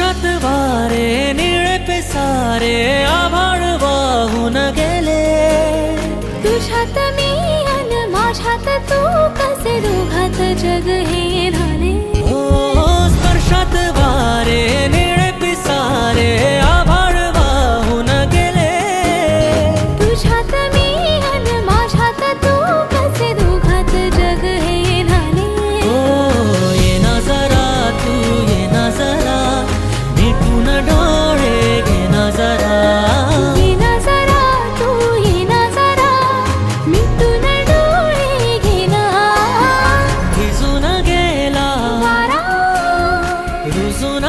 स्पर्शात वारे निळे पिसारे आभाळ वाहून गेले. तुझ्यात मी अन माझ्यात तू कसे दोघात जग हे झाले. हो स्पर्शात वारे निळे पिसारे आभाळ वाहून गेले. तुझ्यात मी अन माझ्यात तू कसे दोघात जग हे झाले. हो ये ना जरा तू ये ना जरा मिटून डोळे घे ना जरा. ये ना जरा तू ये ना जरा मिटून डोळे घे ना. भिजून गेला वारा रुजून